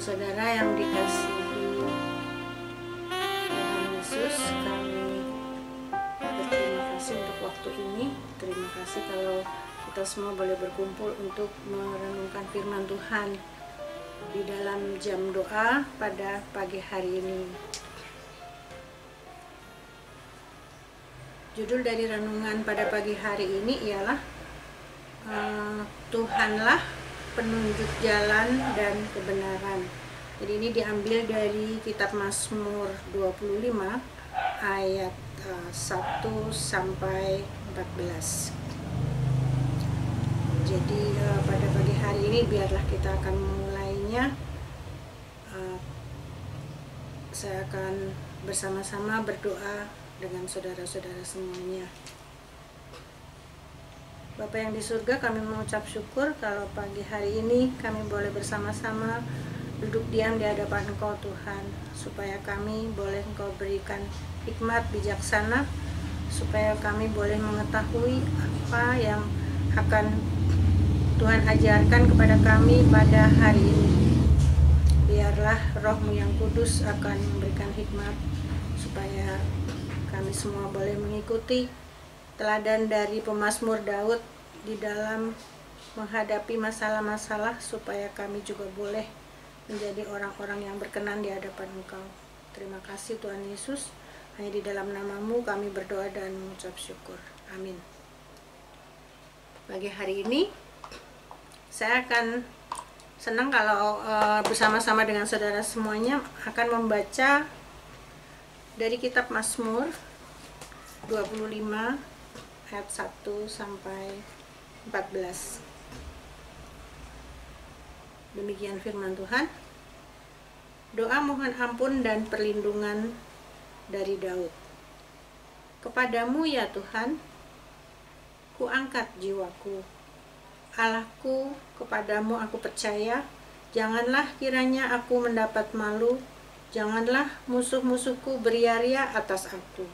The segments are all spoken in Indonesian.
Saudara yang dikasihi Tuhan Yesus, kami berterima kasih untuk waktu ini. Terima kasih kalau kita semua boleh berkumpul untuk merenungkan firman Tuhan di dalam jam doa pada pagi hari ini. Judul dari renungan pada pagi hari ini ialah Tuhanlah penunjuk jalan dan kebenaran. Jadi ini diambil dari kitab Mazmur 25 ayat 1 sampai 14. Jadi pada pagi hari ini biarlah kita akan memulainya. Saya akan bersama-sama berdoa dengan saudara-saudara semuanya. Bapa yang di surga, kami mengucap syukur kalau pagi hari ini kami boleh bersama-sama duduk diam di hadapan Engkau Tuhan, supaya kami boleh Engkau berikan hikmat bijaksana, supaya kami boleh mengetahui apa yang akan Tuhan ajarkan kepada kami pada hari ini. Biarlah Roh-Mu yang kudus akan memberikan hikmat, supaya kami semua boleh mengikuti teladan dari pemazmur Daud di dalam menghadapi masalah-masalah, supaya kami juga boleh menjadi orang-orang yang berkenan di hadapan Engkau. Terima kasih Tuhan Yesus, hanya di dalam nama-Mu kami berdoa dan mengucap syukur. Amin. Pagi hari ini saya akan senang kalau bersama-sama dengan saudara semuanya akan membaca dari kitab Mazmur 25 ayat 1 sampai 14. Demikian firman Tuhan. Doa mohon ampun dan perlindungan dari Daud. Kepadamu ya Tuhan, kuangkat jiwaku. Allahku, kepadamu aku percaya. Janganlah kiranya aku mendapat malu. Janganlah musuh-musuhku beria-ria atas aku.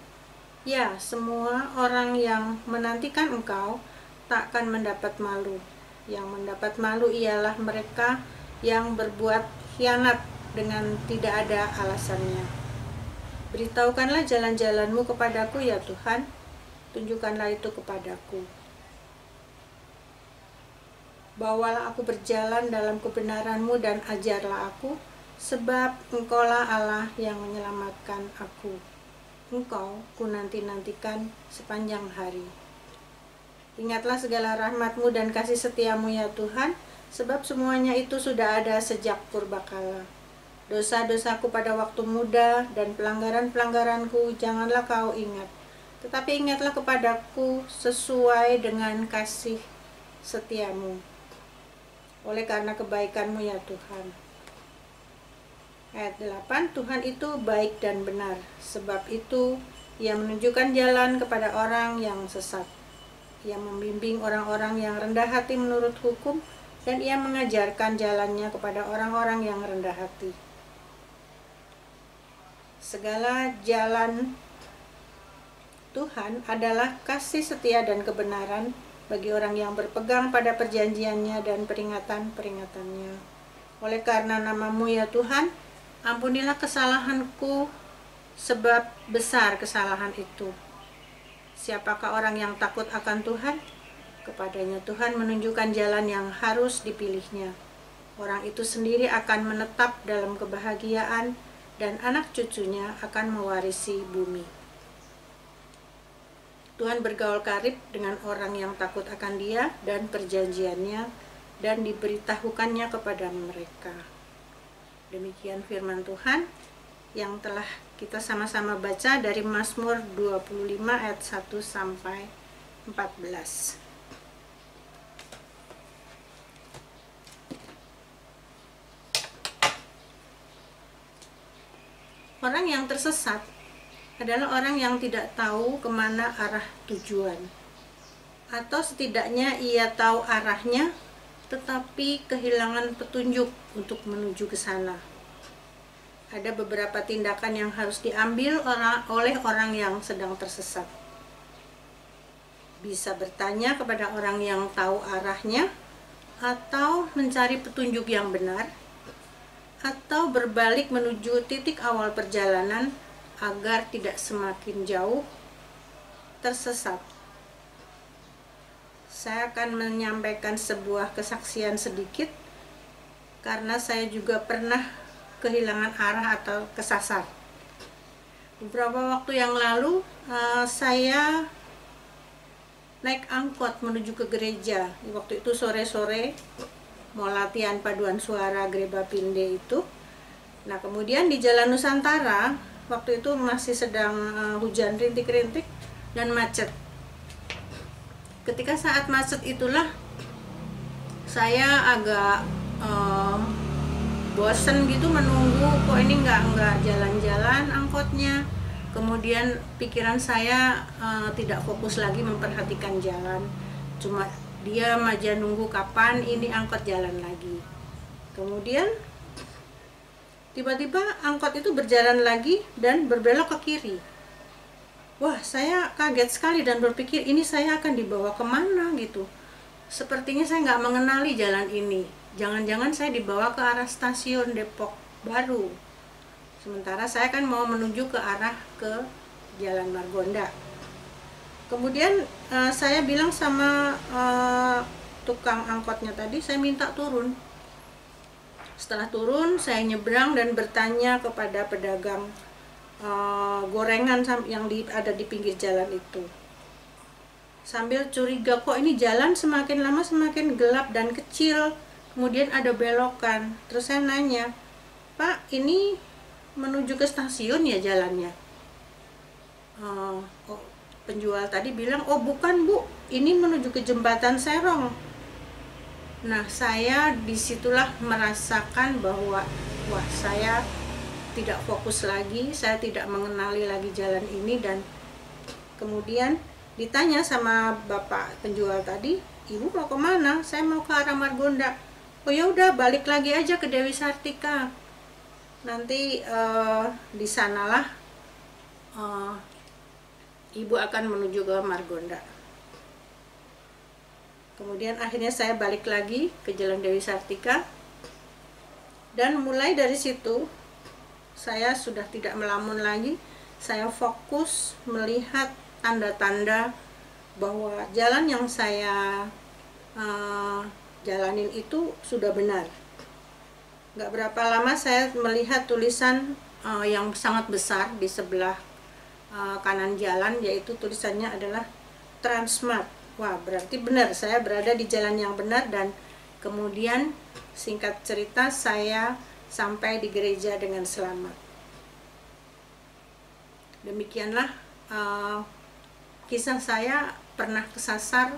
Ya, semua orang yang menantikan Engkau takkan mendapat malu. Yang mendapat malu ialah mereka yang berbuat khianat dengan tidak ada alasannya. Beritahukanlah jalan-jalan-Mu kepadaku ya Tuhan, tunjukkanlah itu kepadaku. Bawalah aku berjalan dalam kebenaran-Mu dan ajarlah aku, sebab Engkaulah Allah yang menyelamatkan aku. Engkau ku nanti-nantikan sepanjang hari. Ingatlah segala rahmat-Mu dan kasih setia-Mu ya Tuhan, sebab semuanya itu sudah ada sejak purbakala. Dosa-dosaku pada waktu muda dan pelanggaran-pelanggaranku janganlah Kau ingat, tetapi ingatlah kepadaku sesuai dengan kasih setia-Mu, oleh karena kebaikan-Mu ya Tuhan. Ayat 8, Tuhan itu baik dan benar, sebab itu Ia menunjukkan jalan kepada orang yang sesat. Ia membimbing orang-orang yang rendah hati menurut hukum, dan Ia mengajarkan jalannya kepada orang-orang yang rendah hati. Segala jalan Tuhan adalah kasih setia dan kebenaran bagi orang yang berpegang pada perjanjiannya dan peringatan-peringatannya. Oleh karena nama-Mu ya Tuhan, ampunilah kesalahanku, sebab besar kesalahan itu. Siapakah orang yang takut akan Tuhan? Kepadanya Tuhan menunjukkan jalan yang harus dipilihnya. Orang itu sendiri akan menetap dalam kebahagiaan, dan anak cucunya akan mewarisi bumi. Tuhan bergaul karib dengan orang yang takut akan Dia dan perjanjiannya, dan diberitahukannya kepada mereka. Demikian firman Tuhan yang telah kita sama-sama baca dari Mazmur 25 ayat 1 sampai 14. Orang yang tersesat adalah orang yang tidak tahu kemana arah tujuan, atau setidaknya ia tahu arahnya tetapi kehilangan petunjuk untuk menuju ke sana. Ada beberapa tindakan yang harus diambil oleh orang yang sedang tersesat. Bisa bertanya kepada orang yang tahu arahnya, atau mencari petunjuk yang benar, atau berbalik menuju titik awal perjalanan agar tidak semakin jauh tersesat. Saya akan menyampaikan sebuah kesaksian sedikit karena saya juga pernah kehilangan arah atau kesasar. Beberapa waktu yang lalu saya naik angkot menuju ke gereja. Waktu itu sore-sore mau latihan paduan suara Greba Pinde itu. Nah, kemudian di Jalan Nusantara waktu itu masih sedang hujan rintik-rintik dan macet. Ketika saat macet itulah saya agak bosen gitu menunggu, kok ini nggak jalan-jalan angkotnya. Kemudian pikiran saya tidak fokus lagi memperhatikan jalan, cuma diam aja nunggu kapan ini angkot jalan lagi. Kemudian tiba-tiba angkot itu berjalan lagi dan berbelok ke kiri. Wah, saya kaget sekali dan berpikir ini saya akan dibawa kemana gitu. Sepertinya saya nggak mengenali jalan ini. Jangan-jangan saya dibawa ke arah stasiun Depok Baru. Sementara saya kan mau menuju ke arah ke Jalan Margonda. Kemudian saya bilang sama tukang angkotnya tadi, saya minta turun. Setelah turun, saya nyebrang dan bertanya kepada pedagang gorengan yang ada di pinggir jalan itu. Sambil curiga, kok ini jalan semakin lama semakin gelap dan kecil, kemudian ada belokan. Terus saya nanya, Pak, ini menuju ke stasiun ya jalannya? Penjual tadi bilang, oh bukan Bu, ini menuju ke Jembatan Serong. Nah, saya disitulah merasakan bahwa wah, saya tidak fokus lagi, saya tidak mengenali lagi jalan ini. Dan kemudian ditanya sama bapak penjual tadi, Ibu mau kemana? Saya mau ke arah Margonda. Oh ya udah, balik lagi aja ke Dewi Sartika. Nanti di sanalah Ibu akan menuju ke Margonda. Kemudian akhirnya saya balik lagi ke Jalan Dewi Sartika. Dan mulai dari situ saya sudah tidak melamun lagi. Saya fokus melihat tanda-tanda bahwa jalan yang saya jalanin itu sudah benar. Gak berapa lama saya melihat tulisan yang sangat besar di sebelah kanan jalan, yaitu tulisannya adalah Transmart. Wah, berarti benar, saya berada di jalan yang benar. Dan kemudian singkat cerita saya sampai di gereja dengan selamat. Demikianlah kisah saya pernah kesasar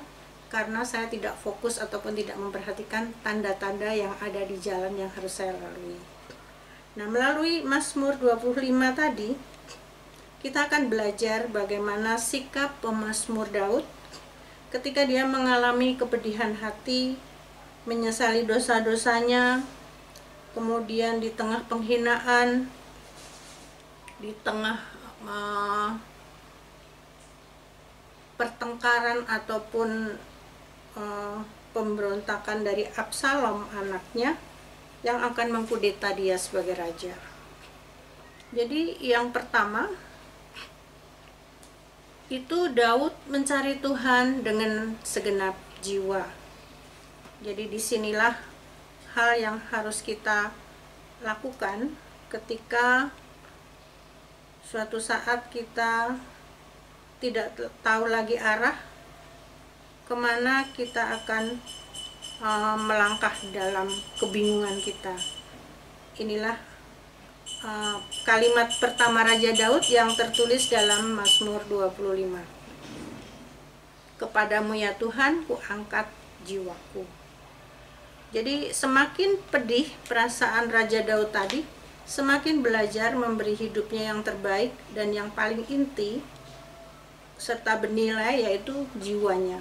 karena saya tidak fokus ataupun tidak memperhatikan tanda-tanda yang ada di jalan yang harus saya lalui. Nah, melalui Mazmur 25 tadi, kita akan belajar bagaimana sikap pemazmur Daud ketika dia mengalami kepedihan hati, menyesali dosa-dosanya, kemudian di tengah penghinaan, di tengah pertengkaran ataupun pemberontakan dari Absalom anaknya yang akan mengkudeta dia sebagai raja. Jadi yang pertama itu Daud mencari Tuhan dengan segenap jiwa. Jadi disinilah hal yang harus kita lakukan ketika suatu saat kita tidak tahu lagi arah kemana kita akan melangkah dalam kebingungan kita. Inilah kalimat pertama Raja Daud yang tertulis dalam Mazmur 25. Kepadamu ya Tuhan, ku angkat jiwaku. Jadi semakin pedih perasaan Raja Daud tadi, semakin belajar memberi hidupnya yang terbaik dan yang paling inti serta bernilai, yaitu jiwanya.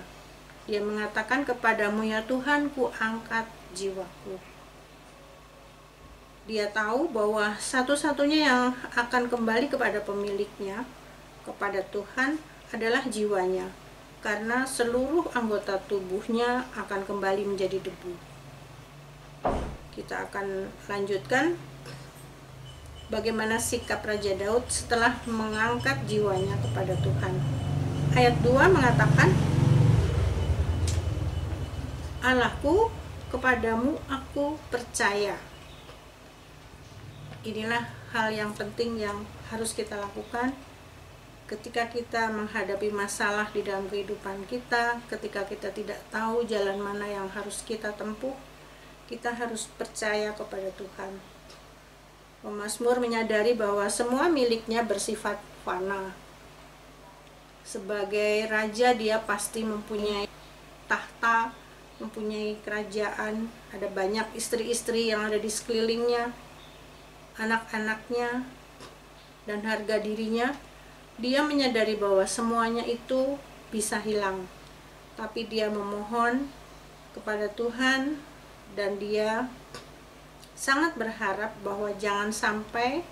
Dia mengatakan, kepadamu ya Tuhan, ku angkat jiwaku. Dia tahu bahwa satu-satunya yang akan kembali kepada pemiliknya, kepada Tuhan, adalah jiwanya, karena seluruh anggota tubuhnya akan kembali menjadi debu. Kita akan lanjutkan bagaimana sikap Raja Daud setelah mengangkat jiwanya kepada Tuhan. Ayat 2 mengatakan, Allahku, kepadamu aku percaya. Inilah hal yang penting yang harus kita lakukan ketika kita menghadapi masalah di dalam kehidupan kita, ketika kita tidak tahu jalan mana yang harus kita tempuh. Kita harus percaya kepada Tuhan. Pemazmur menyadari bahwa semua miliknya bersifat fana. Sebagai raja, dia pasti mempunyai tahta, mempunyai kerajaan, ada banyak istri-istri yang ada di sekelilingnya, anak-anaknya, dan harga dirinya. Dia menyadari bahwa semuanya itu bisa hilang, tapi dia memohon kepada Tuhan. Dan dia sangat berharap bahwa jangan sampai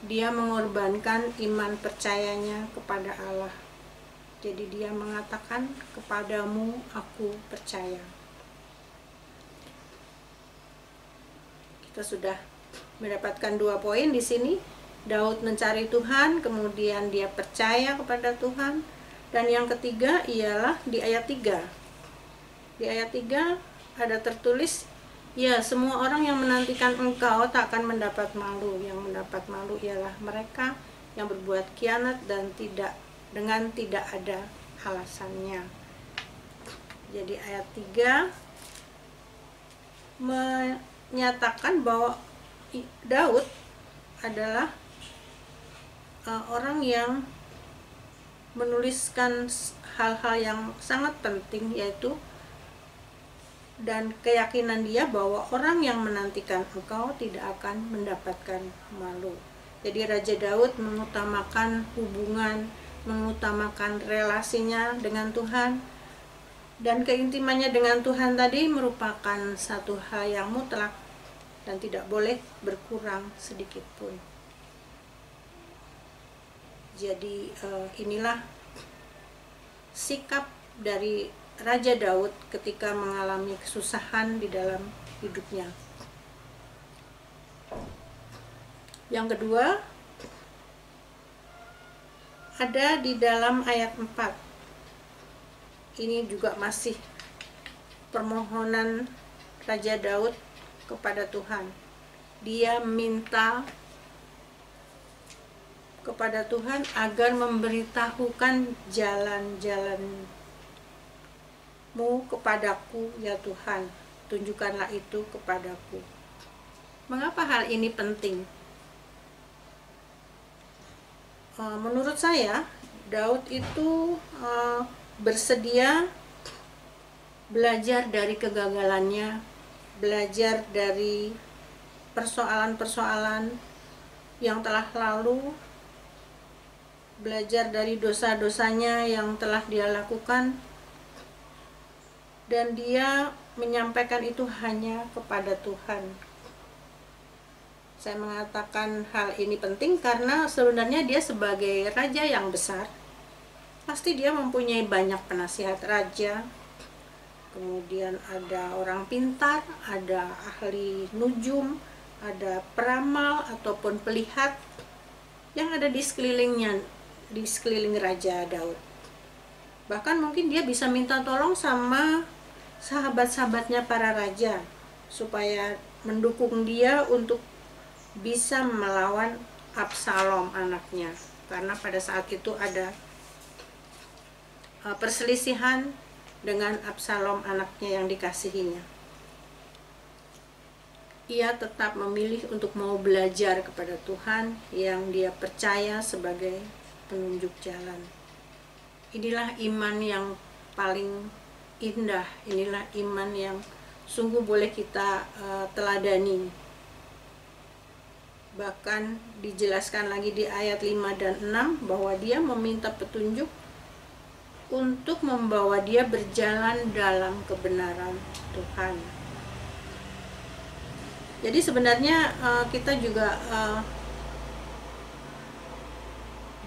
dia mengorbankan iman percayanya kepada Allah. Jadi dia mengatakan, kepadamu aku percaya. Kita sudah mendapatkan 2 poin di sini. Daud mencari Tuhan, kemudian dia percaya kepada Tuhan. Dan yang ketiga ialah di ayat 3. Di ayat 3 ada tertulis, ya, semua orang yang menantikan engkau tak akan mendapat malu. Yang mendapat malu ialah mereka yang berbuat khianat dan tidak ada alasannya. Jadi ayat 3 menyatakan bahwa Daud adalah orang yang menuliskan hal-hal yang sangat penting, yaitu dan keyakinan dia bahwa orang yang menantikan engkau tidak akan mendapatkan malu. Jadi Raja Daud mengutamakan hubungan, mengutamakan relasinya dengan Tuhan, dan keintimannya dengan Tuhan tadi merupakan satu hal yang mutlak dan tidak boleh berkurang sedikit pun. Jadi inilah sikap dari Raja Daud ketika mengalami kesusahan di dalam hidupnya. Yang kedua, ada di dalam ayat 4. Ini juga masih permohonan Raja Daud kepada Tuhan. Dia minta kepada Tuhan agar memberitahukan jalan-jalan-Mu kepadaku, ya Tuhan, tunjukkanlah itu kepadaku. Mengapa hal ini penting? Menurut saya, Daud itu bersedia belajar dari kegagalannya, belajar dari persoalan-persoalan yang telah lalu, belajar dari dosa-dosanya yang telah dia lakukan, dan dia menyampaikan itu hanya kepada Tuhan. Saya mengatakan hal ini penting karena sebenarnya dia sebagai raja yang besar, pasti dia mempunyai banyak penasihat raja, kemudian ada orang pintar, ada ahli nujum, ada peramal ataupun pelihat yang ada di sekelilingnya, di sekeliling Raja Daud. Bahkan mungkin dia bisa minta tolong sama sahabat-sahabatnya para raja supaya mendukung dia untuk bisa melawan Absalom anaknya, karena pada saat itu ada perselisihan dengan Absalom anaknya yang dikasihinya. Ia tetap memilih untuk mau belajar kepada Tuhan yang dia percaya sebagai penunjuk jalan. Inilah iman yang paling indah, inilah iman yang sungguh boleh kita teladani. Bahkan dijelaskan lagi di ayat 5 dan 6 bahwa dia meminta petunjuk untuk membawa dia berjalan dalam kebenaran Tuhan. Jadi sebenarnya kita juga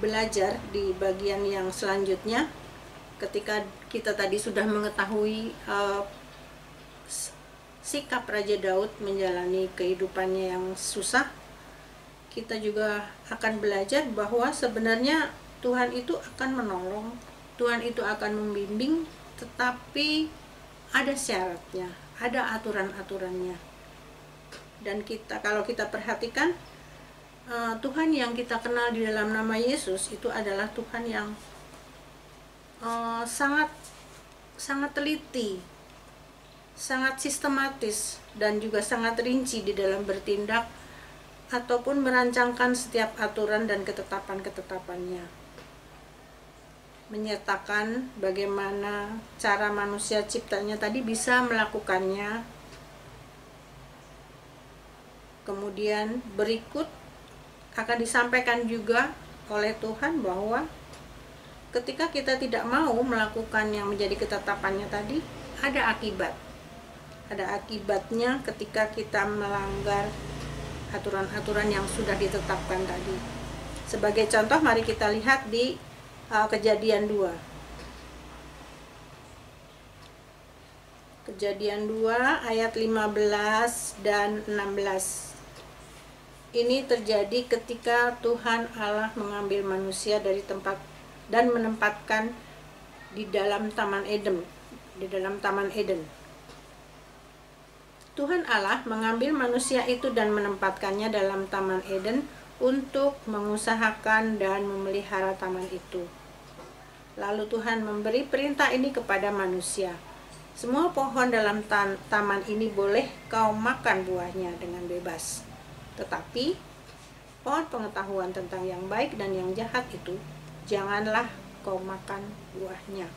belajar di bagian yang selanjutnya, ketika kita tadi sudah mengetahui sikap Raja Daud menjalani kehidupannya yang susah, kita juga akan belajar bahwa sebenarnya Tuhan itu akan menolong, Tuhan itu akan membimbing, tetapi ada syaratnya, ada aturan-aturannya. Dan kalau kita perhatikan, Tuhan yang kita kenal di dalam nama Yesus itu adalah Tuhan yang sangat teliti, sangat sistematis, dan juga sangat rinci di dalam bertindak ataupun merancangkan setiap aturan dan ketetapan-ketetapannya, menyertakan bagaimana cara manusia ciptanya tadi bisa melakukannya. Kemudian berikut akan disampaikan juga oleh Tuhan bahwa ketika kita tidak mau melakukan yang menjadi ketetapannya tadi, ada akibat. Ada akibatnya ketika kita melanggar aturan-aturan yang sudah ditetapkan tadi. Sebagai contoh, mari kita lihat di Kejadian 2. Kejadian 2 ayat 15 dan 16. Ini terjadi ketika Tuhan Allah mengambil manusia dari tempat dan menempatkan di dalam Taman Eden. Tuhan Allah mengambil manusia itu dan menempatkannya dalam Taman Eden untuk mengusahakan dan memelihara taman itu. Lalu Tuhan memberi perintah ini kepada manusia. Semua pohon dalam taman ini boleh kau makan buahnya dengan bebas. Tetapi pohon pengetahuan tentang yang baik dan yang jahat itu janganlah kau makan buahnya.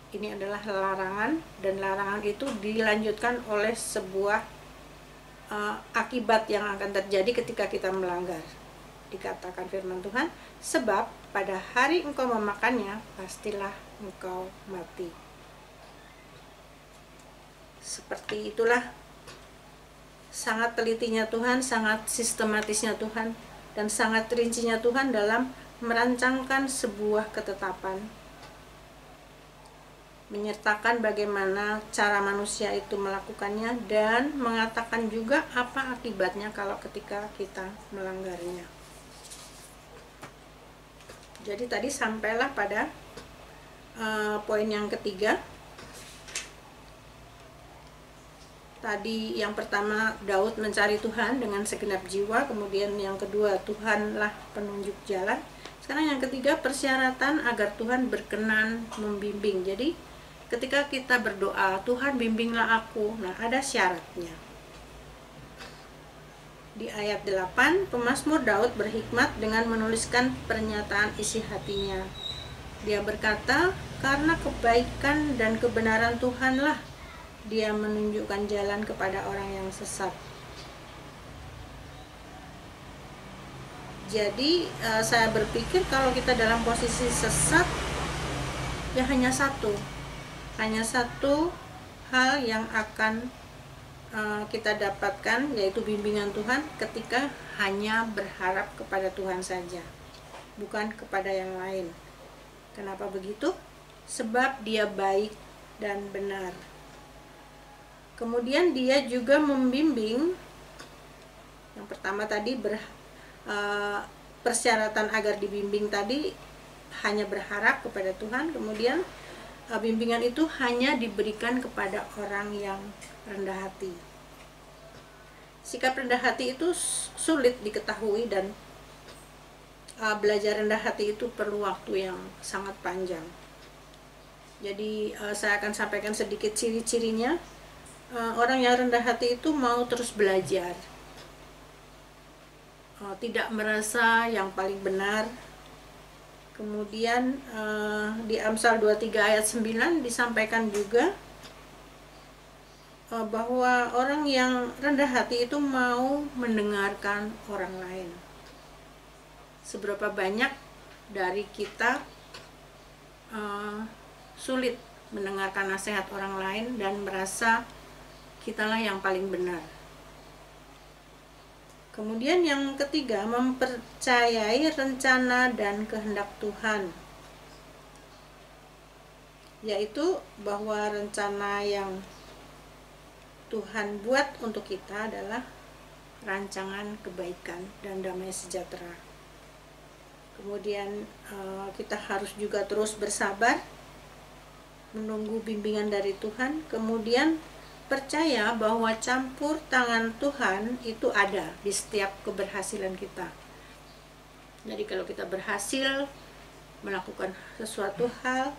Ini adalah larangan, dan larangan itu dilanjutkan oleh sebuah akibat yang akan terjadi ketika kita melanggar. Dikatakan firman Tuhan, sebab pada hari engkau memakannya, pastilah engkau mati. Seperti itulah sangat telitinya Tuhan, sangat sistematisnya Tuhan, dan sangat rincinya Tuhan dalam merancangkan sebuah ketetapan, menyertakan bagaimana cara manusia itu melakukannya, dan mengatakan juga apa akibatnya kalau ketika kita melanggarnya. Jadi tadi sampailah pada poin yang ketiga. Tadi yang pertama, Daud mencari Tuhan dengan segenap jiwa. Kemudian yang kedua, Tuhanlah penunjuk jalan. Sekarang yang ketiga, persyaratan agar Tuhan berkenan membimbing. Jadi ketika kita berdoa, Tuhan bimbinglah aku, nah ada syaratnya. Di ayat 8, pemazmur Daud berhikmat dengan menuliskan pernyataan isi hatinya. Dia berkata, karena kebaikan dan kebenaran Tuhanlah Dia menunjukkan jalan kepada orang yang sesat. Jadi saya berpikir kalau kita dalam posisi sesat, ya hanya satu hal yang akan kita dapatkan, yaitu bimbingan Tuhan ketika hanya berharap kepada Tuhan saja, bukan kepada yang lain. Kenapa begitu? Sebab Dia baik dan benar. Kemudian Dia juga membimbing. Yang pertama tadi persyaratan agar dibimbing tadi hanya berharap kepada Tuhan. Kemudian bimbingan itu hanya diberikan kepada orang yang rendah hati. Sikap rendah hati itu sulit diketahui, dan belajar rendah hati itu perlu waktu yang sangat panjang. Jadi saya akan sampaikan sedikit ciri-cirinya. Orang yang rendah hati itu mau terus belajar, tidak merasa yang paling benar. Kemudian di Amsal 23 ayat 9 disampaikan juga bahwa orang yang rendah hati itu mau mendengarkan orang lain. Seberapa banyak dari kita sulit mendengarkan nasihat orang lain dan merasa kitalah yang paling benar. Kemudian yang ketiga, mempercayai rencana dan kehendak Tuhan, yaitu bahwa rencana yang Tuhan buat untuk kita adalah rancangan kebaikan dan damai sejahtera. Kemudian kita harus juga terus bersabar menunggu bimbingan dari Tuhan. Kemudian percaya bahwa campur tangan Tuhan itu ada di setiap keberhasilan kita. Jadi kalau kita berhasil melakukan sesuatu hal,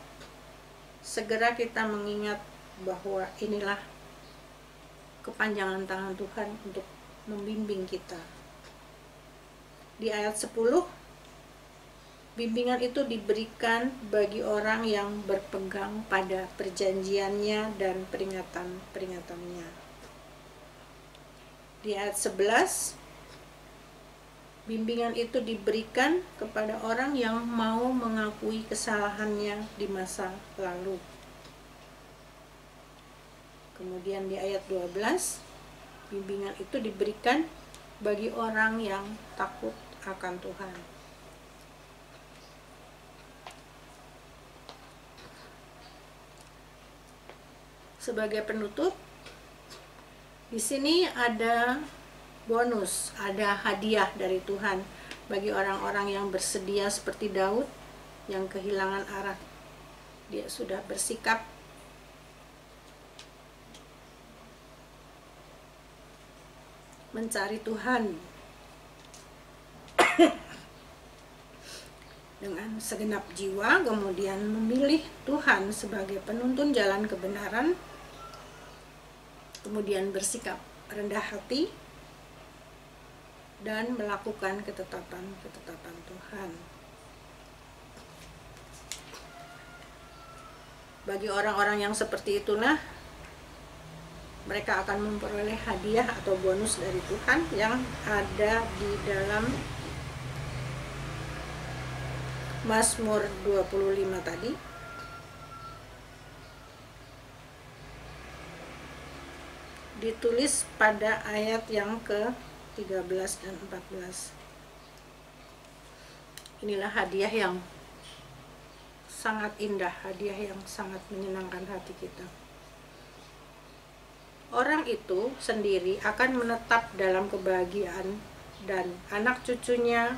segera kita mengingat bahwa inilah kepanjangan tangan Tuhan untuk membimbing kita. Di ayat 10, bimbingan itu diberikan bagi orang yang berpegang pada perjanjiannya dan peringatan-peringatannya. Di ayat 11, bimbingan itu diberikan kepada orang yang mau mengakui kesalahannya di masa lalu. Kemudian di ayat 12, bimbingan itu diberikan bagi orang yang takut akan Tuhan. Sebagai penutup, di sini ada bonus, ada hadiah dari Tuhan bagi orang-orang yang bersedia seperti Daud yang kehilangan arah. Dia sudah bersikap mencari Tuhan dengan segenap jiwa, kemudian memilih Tuhan sebagai penuntun jalan kebenaran, kemudian bersikap rendah hati dan melakukan ketetapan Tuhan. Bagi orang-orang yang seperti itulah, mereka akan memperoleh hadiah atau bonus dari Tuhan yang ada di dalam Mazmur 25 tadi. Ditulis pada ayat yang ke-13 dan 14. Inilah hadiah yang sangat indah, hadiah yang sangat menyenangkan hati kita. Orang itu sendiri akan menetap dalam kebahagiaan dan anak cucunya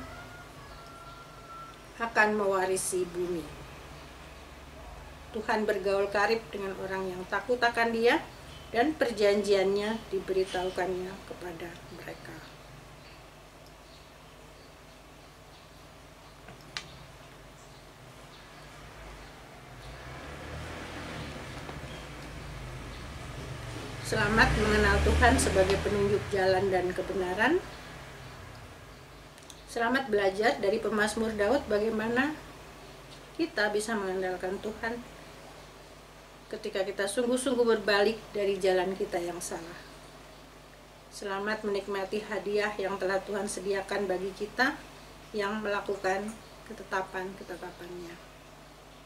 akan mewarisi bumi. Tuhan bergaul karib dengan orang yang takut akan Dia dan perjanjiannya diberitahukannya kepada mereka. Selamat mengenal Tuhan sebagai penunjuk jalan dan kebenaran. Selamat belajar dari pemazmur Daud bagaimana kita bisa mengandalkan Tuhan ketika kita sungguh-sungguh berbalik dari jalan kita yang salah. Selamat menikmati hadiah yang telah Tuhan sediakan bagi kita yang melakukan ketetapan-ketetapannya.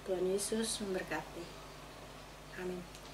Tuhan Yesus memberkati. Amin.